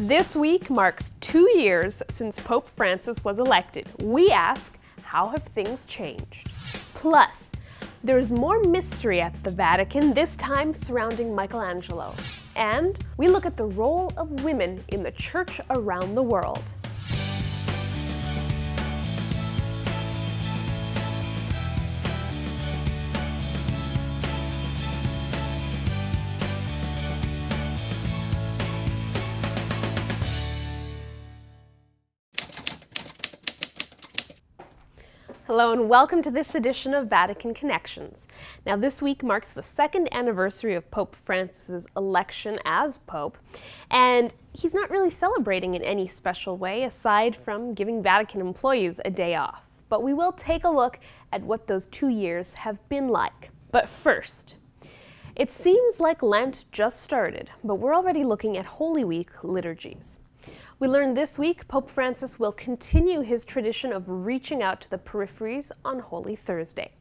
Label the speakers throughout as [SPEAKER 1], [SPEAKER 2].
[SPEAKER 1] This week marks 2 years since Pope Francis was elected. We ask, how have things changed? Plus, there's more mystery at the Vatican, this time surrounding Michelangelo. And we look at the role of women in the church around the world. Hello and welcome to this edition of Vatican Connections. Now this week marks the 2nd anniversary of Pope Francis's election as Pope, and he's not really celebrating in any special way aside from giving Vatican employees a day off. But we will take a look at what those 2 years have been like. But first, it seems like Lent just started, but we're already looking at Holy Week liturgies. We learned this week Pope Francis will continue his tradition of reaching out to the peripheries on Holy Thursday.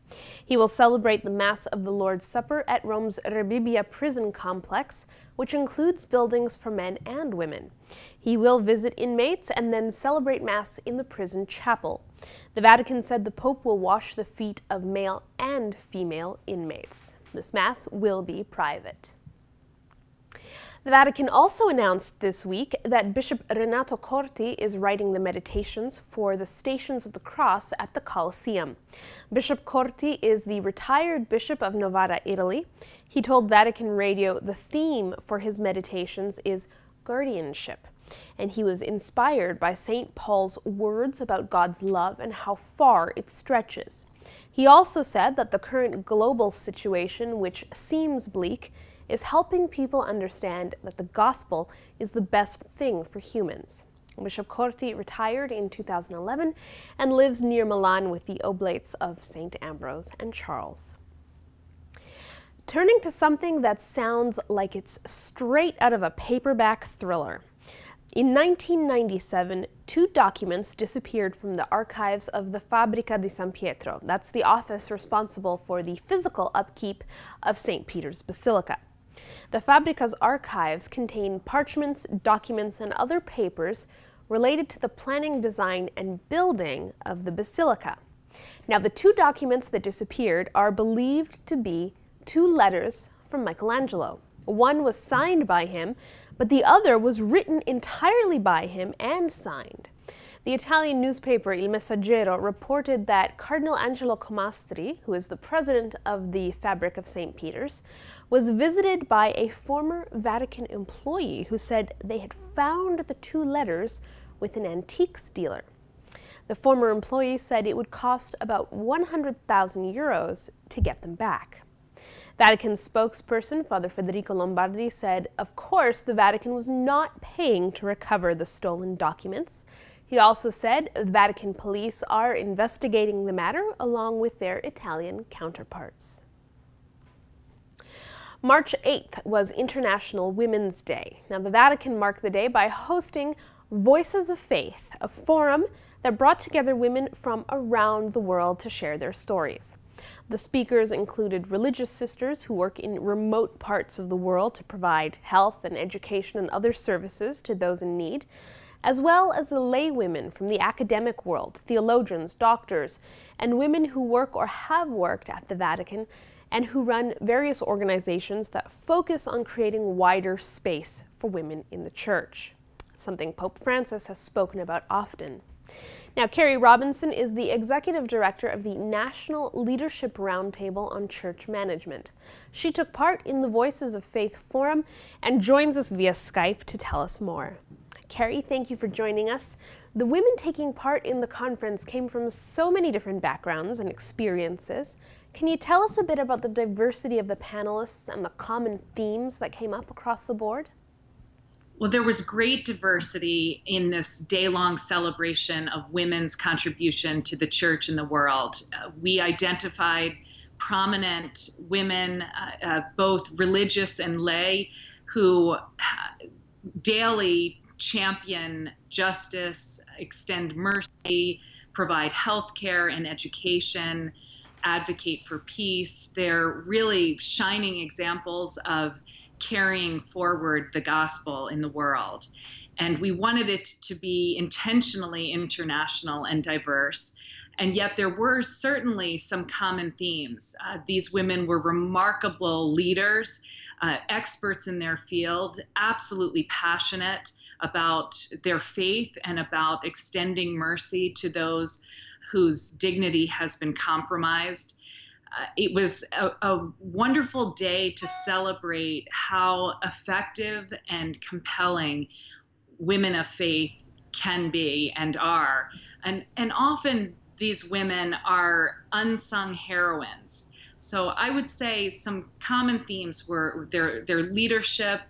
[SPEAKER 1] He will celebrate the Mass of the Lord's Supper at Rome's Rebibbia prison complex, which includes buildings for men and women. He will visit inmates and then celebrate Mass in the prison chapel. The Vatican said the Pope will wash the feet of male and female inmates. This Mass will be private. The Vatican also announced this week that Bishop Renato Corti is writing the meditations for the Stations of the Cross at the Colosseum. Bishop Corti is the retired Bishop of Novara, Italy. He told Vatican Radio the theme for his meditations is guardianship, and he was inspired by St. Paul's words about God's love and how far it stretches. He also said that the current global situation, which seems bleak, is helping people understand that the gospel is the best thing for humans. Bishop Corti retired in 2011 and lives near Milan with the Oblates of St. Ambrose and Charles. Turning to something that sounds like it's straight out of a paperback thriller. In 1997, 2 documents disappeared from the archives of the Fabbrica di San Pietro. That's the office responsible for the physical upkeep of St. Peter's Basilica. The Fabbrica's archives contain parchments, documents, and other papers related to the planning, design, and building of the basilica. Now, the 2 documents that disappeared are believed to be 2 letters from Michelangelo. One was signed by him, but the other was written entirely by him and signed. The Italian newspaper Il Messaggero reported that Cardinal Angelo Comastri, who is the president of the Fabric of St. Peter's, was visited by a former Vatican employee who said they had found the 2 letters with an antiques dealer. The former employee said it would cost about 100,000 euros to get them back. Vatican spokesperson Father Federico Lombardi said, of course, the Vatican was not paying to recover the stolen documents. He also said Vatican police are investigating the matter along with their Italian counterparts. March 8th was International Women's Day. Now, the Vatican marked the day by hosting Voices of Faith, a forum that brought together women from around the world to share their stories. The speakers included religious sisters who work in remote parts of the world to provide health and education and other services to those in need, as well as the lay women from the academic world, theologians, doctors, and women who work or have worked at the Vatican and who run various organizations that focus on creating wider space for women in the church, something Pope Francis has spoken about often. Now, Carrie Robinson is the executive director of the National Leadership Roundtable on Church Management. She took part in the Voices of Faith Forum and joins us via Skype to tell us more. Carrie, thank you for joining us. The women taking part in the conference came from so many different backgrounds and experiences. Can you tell us a bit about the diversity of the panelists and the common themes that came up across the board?
[SPEAKER 2] Well, there was great diversity in this day-long celebration of women's contribution to the church and the world. We identified prominent women, both religious and lay, who daily champion justice, extend mercy, provide health care and education, advocate for peace. They're really shining examples of carrying forward the gospel in the world. And we wanted it to be intentionally international and diverse. And yet there were certainly some common themes. These women were remarkable leaders, experts in their field, absolutely passionate about their faith and about extending mercy to those whose dignity has been compromised. It was a wonderful day to celebrate how effective and compelling women of faith can be and are. And often these women are unsung heroines. So I would say some common themes were their leadership,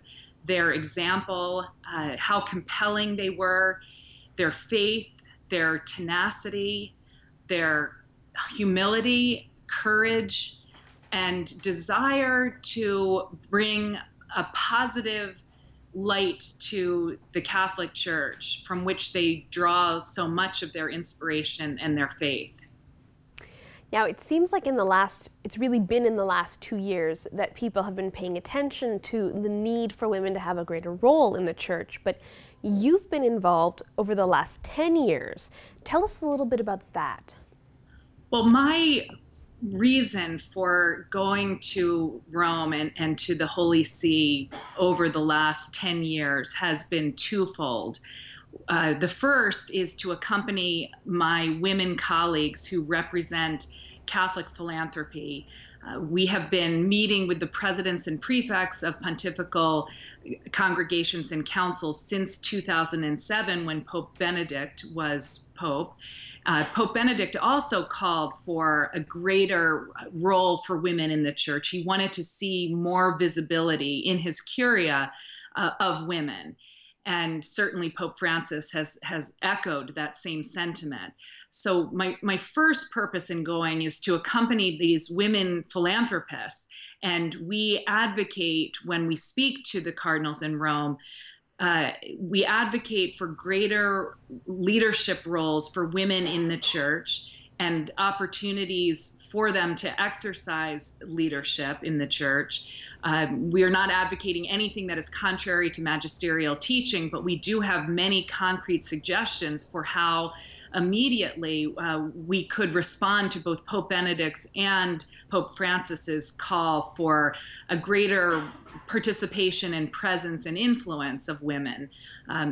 [SPEAKER 2] their example, how compelling they were, their faith, their tenacity, their humility, courage, and desire to bring a positive light to the Catholic Church, from which they draw so much of their inspiration and their faith.
[SPEAKER 1] Now, it seems like it's really been in the last 2 years that people have been paying attention to the need for women to have a greater role in the Church, but you've been involved over the last 10 years. Tell us a little bit about that.
[SPEAKER 2] Well, my reason for going to Rome and to the Holy See over the last 10 years has been twofold. The first is to accompany my women colleagues who represent Catholic philanthropy. We have been meeting with the presidents and prefects of pontifical congregations and councils since 2007, when Pope Benedict was Pope. Pope Benedict also called for a greater role for women in the Church. He wanted to see more visibility in his curia of women. And certainly Pope Francis has echoed that same sentiment. So my first purpose in going is to accompany these women philanthropists. And we advocate, when we speak to the cardinals in Rome, we advocate for greater leadership roles for women in the Church and opportunities for them to exercise leadership in the Church. We are not advocating anything that is contrary to magisterial teaching, but we do have many concrete suggestions for how immediately we could respond to both Pope Benedict's and Pope Francis's call for a greater participation and presence and influence of women.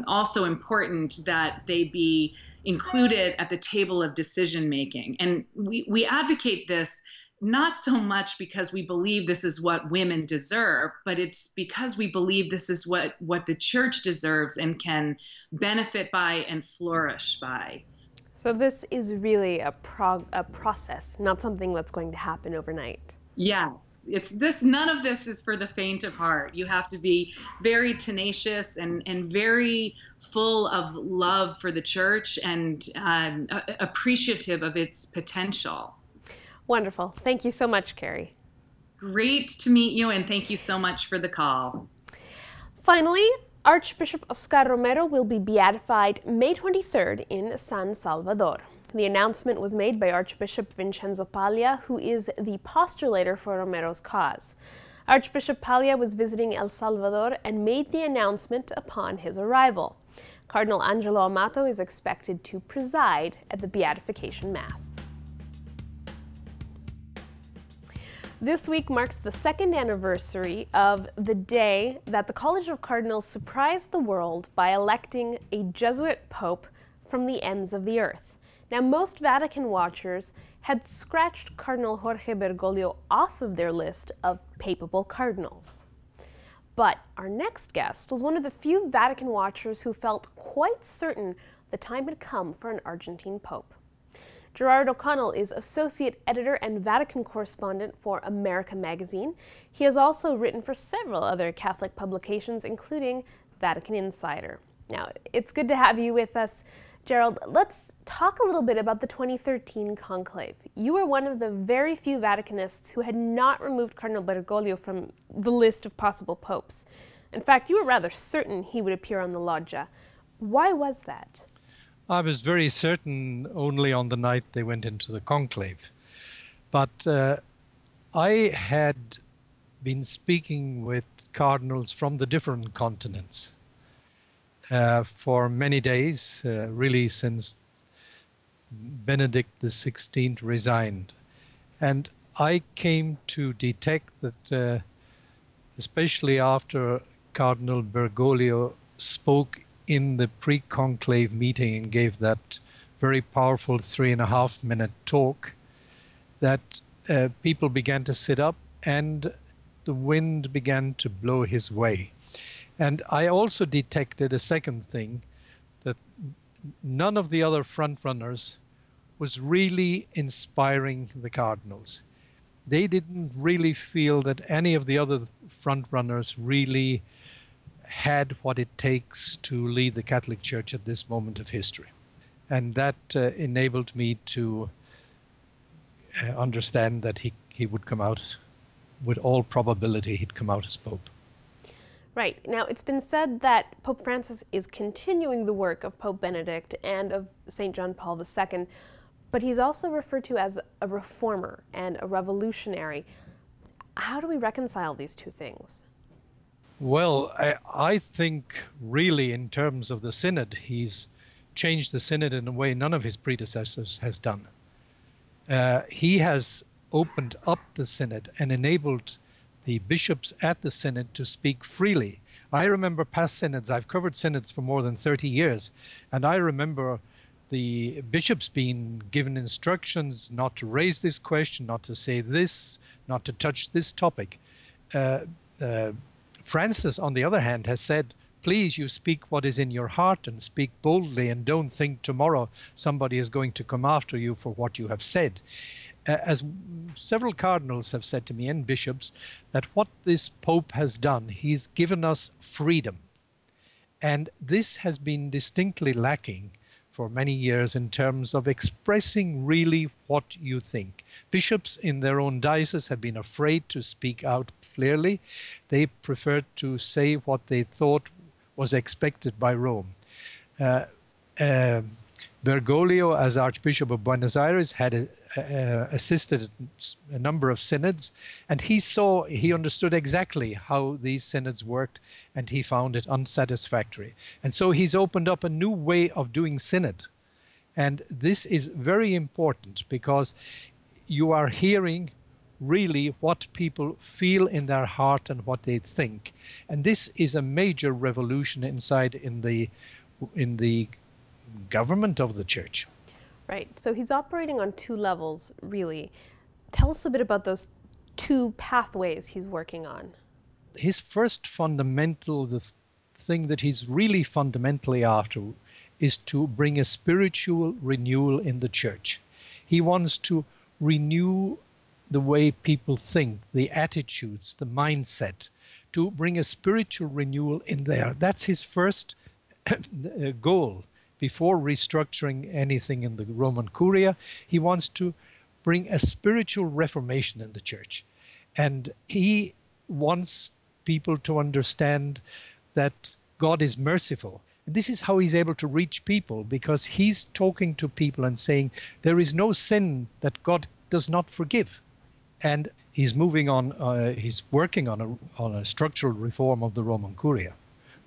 [SPEAKER 2] Also important that they be included at the table of decision making. And we advocate this not so much because we believe this is what women deserve, but it's because we believe this is what the Church deserves and can benefit by and flourish by.
[SPEAKER 1] So this is really a process, not something that's going to happen overnight.
[SPEAKER 2] Yes, none of this is for the faint of heart. You have to be very tenacious and very full of love for the Church and appreciative of its potential.
[SPEAKER 1] Wonderful. Thank you so much, Carrie.
[SPEAKER 2] Great to meet you, and thank you so much for the call.
[SPEAKER 1] Finally, Archbishop Oscar Romero will be beatified May 23rd in San Salvador. The announcement was made by Archbishop Vincenzo Paglia, who is the postulator for Romero's cause. Archbishop Paglia was visiting El Salvador and made the announcement upon his arrival. Cardinal Angelo Amato is expected to preside at the beatification Mass. This week marks the second anniversary of the day that the College of Cardinals surprised the world by electing a Jesuit pope from the ends of the earth. Now, most Vatican watchers had scratched Cardinal Jorge Bergoglio off of their list of papal cardinals. But our next guest was one of the few Vatican watchers who felt quite certain the time had come for an Argentine pope. Gerard O'Connell is associate editor and Vatican correspondent for America magazine. He has also written for several other Catholic publications, including Vatican Insider. Now, it's good to have you with us, Gerald. Let's talk a little bit about the 2013 conclave. You were one of the very few Vaticanists who had not removed Cardinal Bergoglio from the list of possible popes. In fact, you were rather certain he would appear on the loggia. Why was that?
[SPEAKER 3] I was very certain only on the night they went into the conclave. But I had been speaking with cardinals from the different continents for many days, really since Benedict XVI resigned. And I came to detect that, especially after Cardinal Bergoglio spoke in the pre-conclave meeting and gave that very powerful 3.5-minute talk, that people began to sit up and the wind began to blow his way. And I also detected a second thing, that none of the other frontrunners was really inspiring the cardinals. They didn't really feel that any of the other frontrunners really had what it takes to lead the Catholic Church at this moment of history. And that enabled me to understand that he would come out, with all probability, he'd come out as Pope.
[SPEAKER 1] Right. Now, it's been said that Pope Francis is continuing the work of Pope Benedict and of St. John Paul II, but he's also referred to as a reformer and a revolutionary. How do we reconcile these two things?
[SPEAKER 3] Well, I think really in terms of the Synod, he's changed the Synod in a way none of his predecessors has done. He has opened up the Synod and enabled the bishops at the Synod to speak freely. I remember past synods, I've covered synods for more than 30 years, and I remember the bishops being given instructions not to raise this question, not to say this, not to touch this topic. Francis, on the other hand, has said, please, you speak what is in your heart and speak boldly, and don't think tomorrow somebody is going to come after you for what you have said. As several cardinals have said to me, and bishops, that what this Pope has done, he's given us freedom. And this has been distinctly lacking for many years in terms of expressing really what you think. Bishops in their own diocese have been afraid to speak out clearly. They preferred to say what they thought was expected by Rome. Bergoglio, as Archbishop of Buenos Aires, had assisted a number of synods, and he understood exactly how these synods worked, and he found it unsatisfactory. And so he's opened up a new way of doing synod. And this is very important because you are hearing really what people feel in their heart and what they think. And this is a major revolution in the government of the Church.
[SPEAKER 1] Right. So he's operating on two levels, really. Tell us a bit about those two pathways he's working on.
[SPEAKER 3] His first the thing that he's really fundamentally after is to bring a spiritual renewal in the Church. He wants to renew the way people think, the attitudes, the mindset, to bring a spiritual renewal in there. That's his first goal. Before restructuring anything in the Roman Curia, he wants to bring a spiritual reformation in the Church. And he wants people to understand that God is merciful. And this is how he's able to reach people, because he's talking to people and saying, there is no sin that God does not forgive. And he's moving on, he's working on a structural reform of the Roman Curia.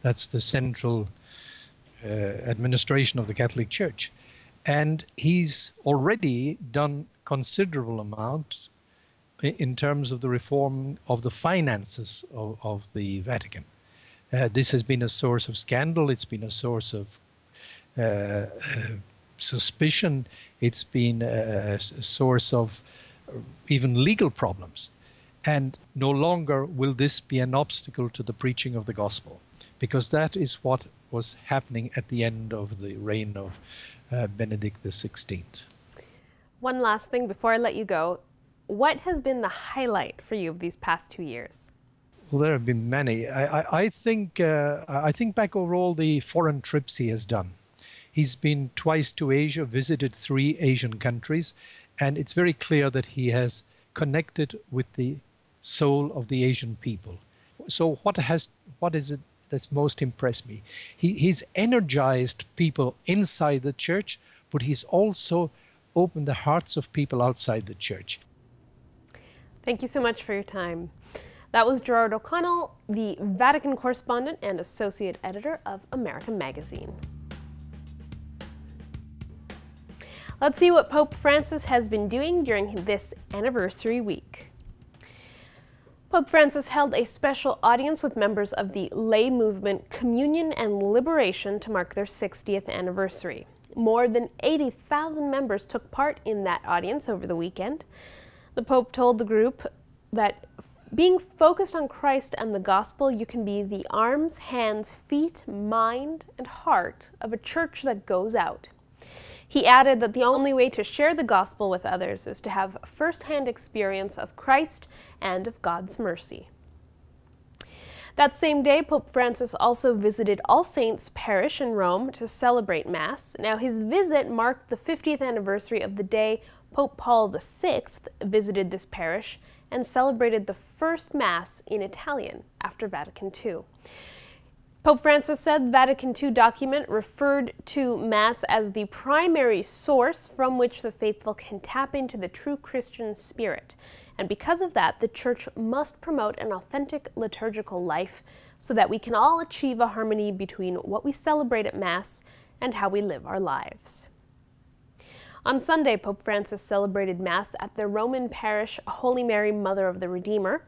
[SPEAKER 3] That's the central administration of the Catholic Church. And he's already done considerable amount in terms of the reform of the finances of the Vatican. This has been a source of scandal. It's been a source of suspicion. It's been a source of even legal problems. And no longer will this be an obstacle to the preaching of the gospel, because that is what was happening at the end of the reign of Benedict XVI.
[SPEAKER 1] One last thing before I let you go. What has been the highlight for you of these past 2 years?
[SPEAKER 3] Well, there have been many. I think back over all the foreign trips he has done. He's been twice to Asia, visited 3 Asian countries, and it's very clear that he has connected with the soul of the Asian people. So what is it that's most impressed me? He's energized people inside the Church, but he's also opened the hearts of people outside the Church.
[SPEAKER 1] Thank you so much for your time. That was Gerard O'Connell, the Vatican correspondent and associate editor of American Magazine. Let's see what Pope Francis has been doing during this anniversary week. Pope Francis held a special audience with members of the lay movement Communion and Liberation to mark their 60th anniversary. More than 80,000 members took part in that audience over the weekend. The Pope told the group that being focused on Christ and the gospel, you can be the arms, hands, feet, mind, and heart of a church that goes out. He added that the only way to share the gospel with others is to have first-hand experience of Christ and of God's mercy. That same day, Pope Francis also visited All Saints Parish in Rome to celebrate Mass. Now, his visit marked the 50th anniversary of the day Pope Paul VI visited this parish and celebrated the first Mass in Italian after Vatican II. Pope Francis said the Vatican II document referred to Mass as the primary source from which the faithful can tap into the true Christian spirit. And because of that, the Church must promote an authentic liturgical life so that we can all achieve a harmony between what we celebrate at Mass and how we live our lives. On Sunday, Pope Francis celebrated Mass at the Roman parish Holy Mary, Mother of the Redeemer.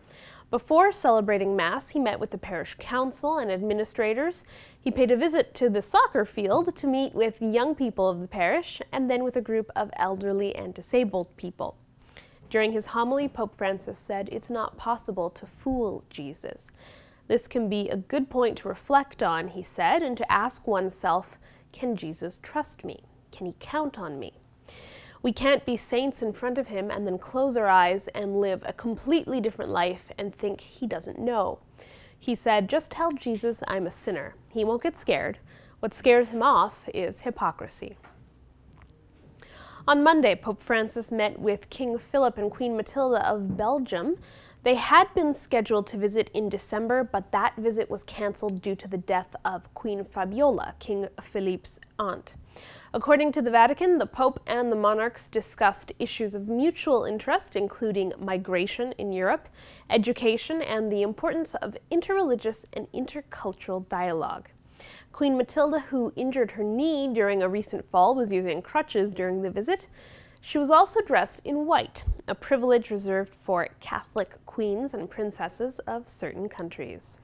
[SPEAKER 1] Before celebrating Mass, he met with the parish council and administrators. He paid a visit to the soccer field to meet with young people of the parish and then with a group of elderly and disabled people. During his homily, Pope Francis said, "It's not possible to fool Jesus." This can be a good point to reflect on, he said, and to ask oneself, can Jesus trust me? Can he count on me? We can't be saints in front of him and then close our eyes and live a completely different life and think he doesn't know. He said, just tell Jesus I'm a sinner. He won't get scared. What scares him off is hypocrisy. On Monday, Pope Francis met with King Philip and Queen Matilda of Belgium. They had been scheduled to visit in December, but that visit was cancelled due to the death of Queen Fabiola, King Philippe's aunt. According to the Vatican, the Pope and the monarchs discussed issues of mutual interest, including migration in Europe, education, and the importance of interreligious and intercultural dialogue. Queen Matilda, who injured her knee during a recent fall, was using crutches during the visit. She was also dressed in white, a privilege reserved for Catholic queens and princesses of certain countries.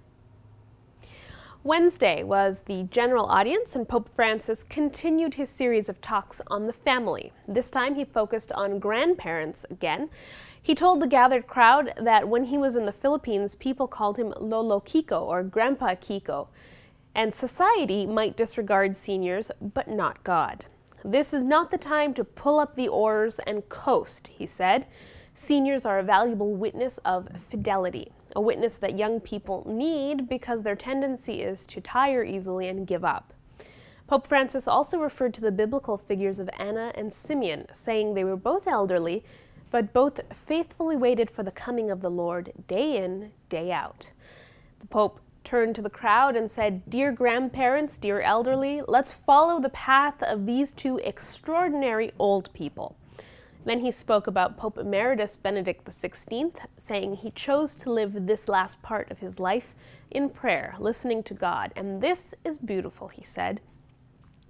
[SPEAKER 1] Wednesday was the general audience, and Pope Francis continued his series of talks on the family. This time he focused on grandparents again. He told the gathered crowd that when he was in the Philippines, people called him Lolo Kiko, or Grandpa Kiko, and society might disregard seniors, but not God. This is not the time to pull up the oars and coast, he said. Seniors are a valuable witness of fidelity, a witness that young people need because their tendency is to tire easily and give up. Pope Francis also referred to the biblical figures of Anna and Simeon, saying they were both elderly, but both faithfully waited for the coming of the Lord day in, day out. The Pope turned to the crowd and said, "Dear grandparents, dear elderly, let's follow the path of these two extraordinary old people." Then he spoke about Pope Emeritus Benedict XVI, saying he chose to live this last part of his life in prayer, listening to God. And this is beautiful, he said,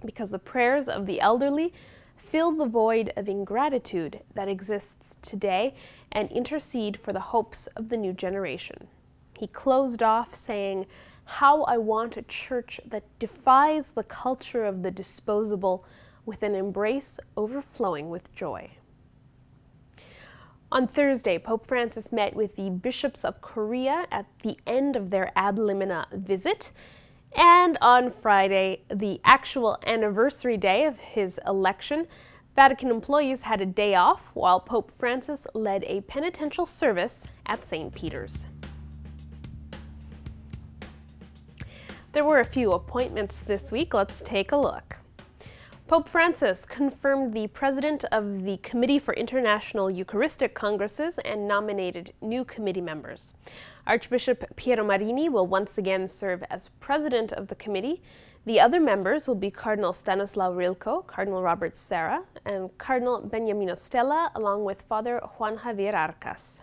[SPEAKER 1] because the prayers of the elderly fill the void of ingratitude that exists today and intercede for the hopes of the new generation. He closed off saying, "How I want a church that defies the culture of the disposable with an embrace overflowing with joy." On Thursday, Pope Francis met with the bishops of Korea at the end of their ad limina visit. And on Friday, the actual anniversary day of his election, Vatican employees had a day off while Pope Francis led a penitential service at St. Peter's. There were a few appointments this week. Let's take a look. Pope Francis confirmed the president of the Committee for International Eucharistic Congresses and nominated new committee members. Archbishop Piero Marini will once again serve as president of the committee. The other members will be Cardinal Stanislaw Rilko, Cardinal Robert Serra, and Cardinal Beniamino Stella, along with Father Juan Javier Arcas.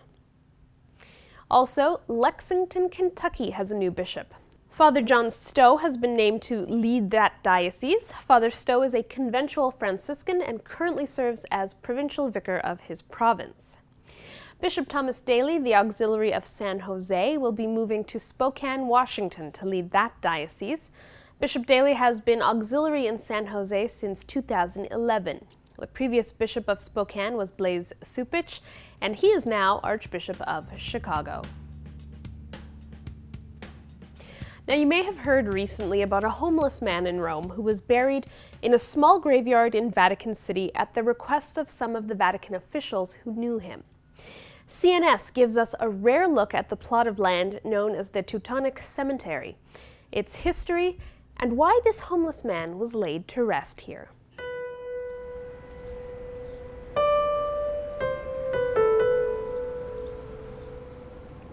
[SPEAKER 1] Also, Lexington, Kentucky has a new bishop. Father John Stowe has been named to lead that diocese. Father Stowe is a conventual Franciscan and currently serves as provincial vicar of his province. Bishop Thomas Daly, the auxiliary of San Jose, will be moving to Spokane, Washington to lead that diocese. Bishop Daly has been auxiliary in San Jose since 2011. The previous bishop of Spokane was Blaise Supich, and he is now Archbishop of Chicago. Now, you may have heard recently about a homeless man in Rome who was buried in a small graveyard in Vatican City at the request of some of the Vatican officials who knew him. CNS gives us a rare look at the plot of land known as the Teutonic Cemetery, its history, and why this homeless man was laid to rest here.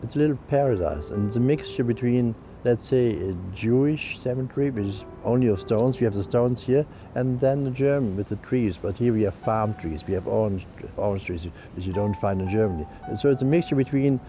[SPEAKER 4] It's a little paradise, and it's a mixture between, let's say, a Jewish cemetery, which is only of stones. We have the stones here, and then the German with the trees. But here we have palm trees, we have orange trees, which you don't find in Germany. And so it's a mixture between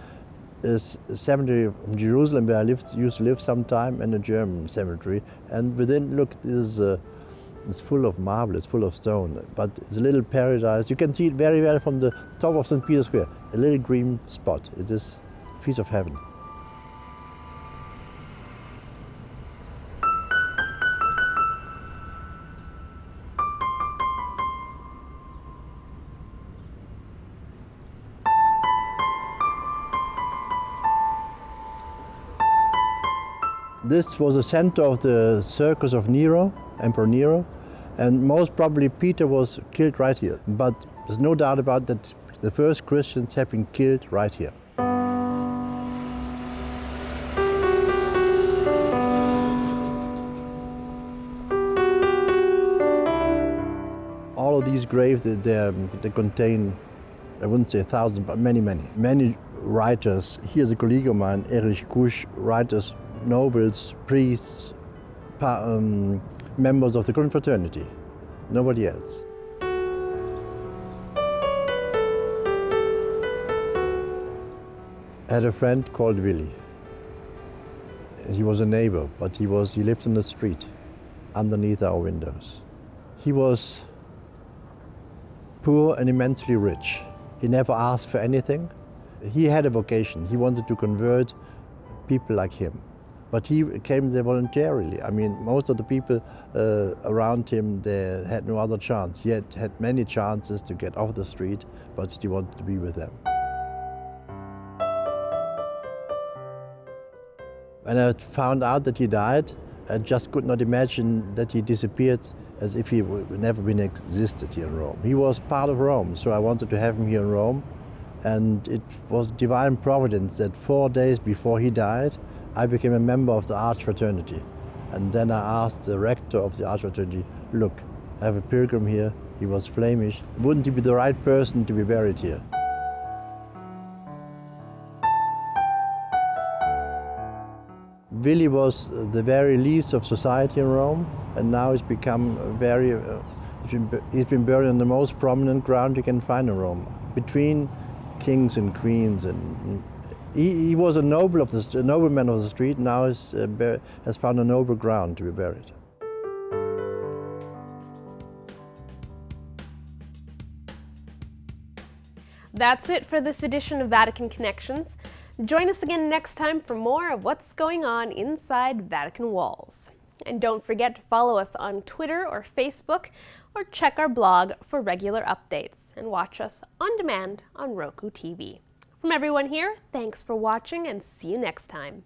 [SPEAKER 4] a cemetery from Jerusalem, where I used to live sometime, and a German cemetery. And within, look, it's full of marble, it's full of stone, but it's a little paradise. You can see it very well from the top of St. Peter's Square, a little green spot. It is a piece of heaven. This was the center of the circus of Nero, Emperor Nero, and most probably Peter was killed right here. But there's no doubt about that the first Christians have been killed right here. All of these graves, they contain, I wouldn't say 1,000, but many writers. Here's a colleague of mine, Erich Kusch, writers, nobles, priests, members of the confraternity, nobody else. I had a friend called Willy. He was a neighbor, but he lived in the street, underneath our windows. He was poor and immensely rich. He never asked for anything. He had a vocation. He wanted to convert people like him. But he came there voluntarily. I mean, most of the people around him, they had no other chance. He had many chances to get off the street, but he wanted to be with them. When I found out that he died, I just could not imagine that he disappeared as if he would never been existed here in Rome. He was part of Rome, so I wanted to have him here in Rome. And it was divine providence that 4 days before he died, I became a member of the Archfraternity. And then I asked the rector of the Archfraternity, look, I have a pilgrim here, he was Flemish, wouldn't he be the right person to be buried here? Willy was the very least of society in Rome, and now he's become he's been buried on the most prominent ground you can find in Rome, between kings and queens. And he was a nobleman of the street, now has found a noble ground to be buried.
[SPEAKER 1] That's it for this edition of Vatican Connections. Join us again next time for more of what's going on inside Vatican walls. And don't forget to follow us on Twitter or Facebook, or check our blog for regular updates, and watch us on demand on Roku TV. From everyone here, thanks for watching and see you next time.